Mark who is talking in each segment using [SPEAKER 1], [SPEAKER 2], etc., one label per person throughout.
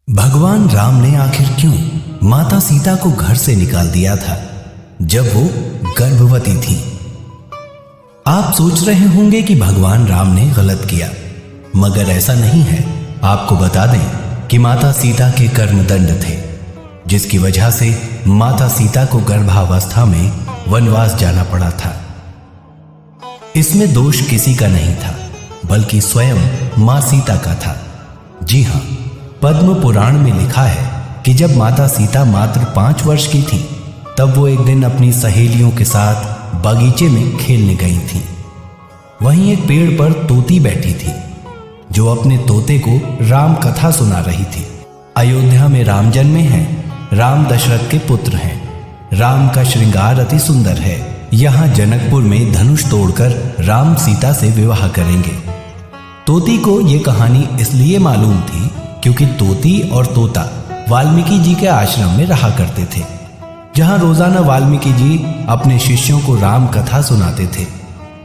[SPEAKER 1] भगवान राम ने आखिर क्यों माता सीता को घर से निकाल दिया था जब वो गर्भवती थी। आप सोच रहे होंगे कि भगवान राम ने गलत किया, मगर ऐसा नहीं है। आपको बता दें कि माता सीता के कर्मदंड थे, जिसकी वजह से माता सीता को गर्भावस्था में वनवास जाना पड़ा था। इसमें दोष किसी का नहीं था, बल्कि स्वयं मां सीता का था। जी हां, पद्म पुराण में लिखा है कि जब माता सीता मात्र 5 वर्ष की थी, तब वो एक दिन अपनी सहेलियों के साथ बगीचे में खेलने गई थी। वहीं एक पेड़ पर तोती बैठी थी, जो अपने तोते को राम कथा सुना रही थी। अयोध्या में राम जन्मे हैं, राम दशरथ के पुत्र हैं, राम का श्रृंगार अति सुंदर है। यहाँ जनकपुर में धनुष तोड़कर राम सीता से विवाह करेंगे। तोती को ये कहानी इसलिए मालूम थी क्योंकि तोती और तोता वाल्मीकि जी के आश्रम में रहा करते थे, जहां रोजाना वाल्मीकि जी अपने शिष्यों को राम कथा सुनाते थे।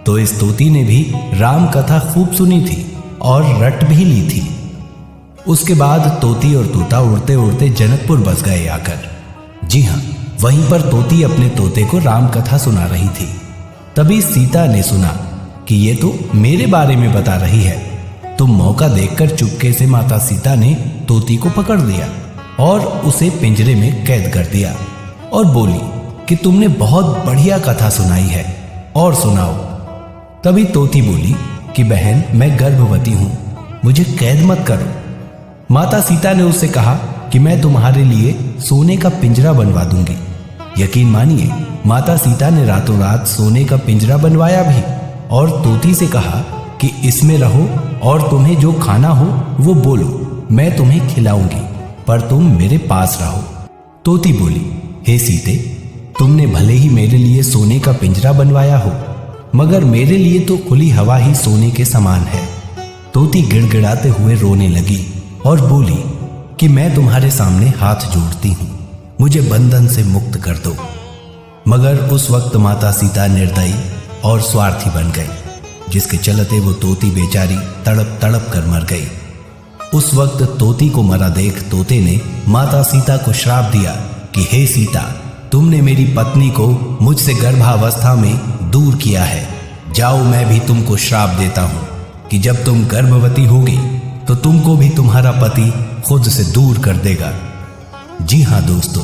[SPEAKER 1] तो इस तोती ने भी राम कथा खूब सुनी थी और रट भी ली थी। उसके बाद तोती और तोता उड़ते उड़ते जनकपुर बस गए आकर। जी हां, वहीं पर तोती अपने तोते को राम कथा सुना रही थी। तभी सीता ने सुना कि ये तो मेरे बारे में बता रही है। तो मौका देखकर चुपके से माता सीता ने तोती को पकड़ लिया और उसे पिंजरे में कैद कर दिया और बोली कि तुमने बहुत बढ़िया कथा सुनाई है, और सुनाओ। तभी तोती बोली कि बहन, मैं गर्भवती हूं, मुझे कैद मत करो। माता सीता ने उससे कहा कि मैं तुम्हारे लिए सोने का पिंजरा बनवा दूंगी। यकीन मानिए, माता सीता ने रातों रात सोने का पिंजरा बनवाया भी और तोती से कहा कि इसमें रहो और तुम्हें जो खाना हो वो बोलो, मैं तुम्हें खिलाऊंगी, पर तुम मेरे पास रहो। तोती बोली, हे सीते, तुमने भले ही मेरे लिए सोने का पिंजरा बनवाया हो, मगर मेरे लिए तो खुली हवा ही सोने के समान है। तोती गिड़गिड़ाते हुए रोने लगी और बोली कि मैं तुम्हारे सामने हाथ जोड़ती हूं, मुझे बंधन से मुक्त कर दो। मगर उस वक्त माता सीता निर्दयी और स्वार्थी बन गई, जिसके चलते वो तोती बेचारी तड़प तड़प कर मर गई। उस वक्त तोती को मरा देख तोते ने माता सीता को श्राप दिया कि हे सीता, तुमने मेरी पत्नी को मुझसे गर्भावस्था में दूर किया है। जाओ, मैं भी तुमको श्राप देता हूं कि जब तुम गर्भवती होगी तो तुमको भी तुम्हारा पति खुद से दूर कर देगा। जी हां दोस्तों,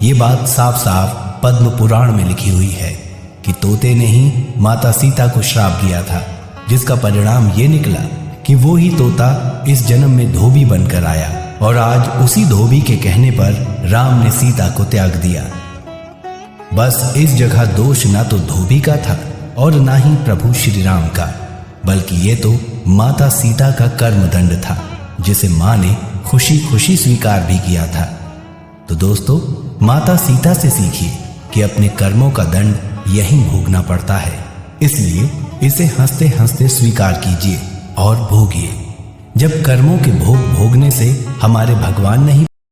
[SPEAKER 1] ये बात साफ साफ पद्म पुराण में लिखी हुई है कि तोते ने ही माता सीता को श्राप दिया था, जिसका परिणाम ये निकला कि वो ही तोता इस जन्म में धोबी बनकर आया, और आज उसी धोबी के कहने पर राम ने सीता को त्याग दिया। बस इस जगह दोष ना तो धोबी का था और ना ही प्रभु श्री राम का, बल्कि ये तो माता सीता का कर्मदंड था, जिसे मां ने खुशी खुशी स्वीकार भी किया था। तो दोस्तों, माता सीता से सीखिए कि अपने कर्मों का दंड यहीं भोगना पड़ता है, इसलिए इसे हंसते हंसते स्वीकार कीजिए और भोगिए। जब कर्मों के भोग भोगने से हमारे भगवान नहीं